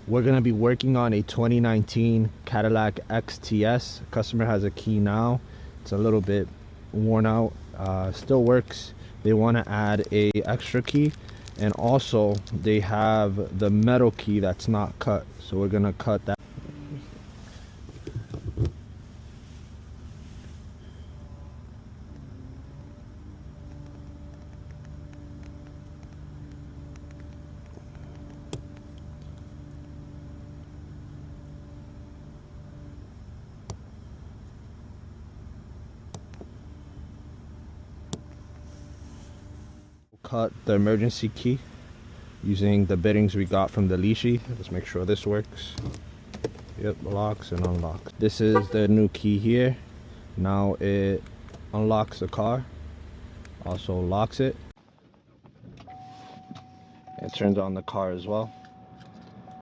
We're gonna be working on a 2019 Cadillac XTS. Customer has a key now. It's a little bit worn out, still works. They want to add a extra key, and also they have the metal key that's not cut, so we're gonna cut that. Cut the emergency key using the bittings we got from the leashy. Let's make sure this works. Yep, locks and unlocks. This is the new key here. Now it unlocks the car, also locks it. It turns on the car as well.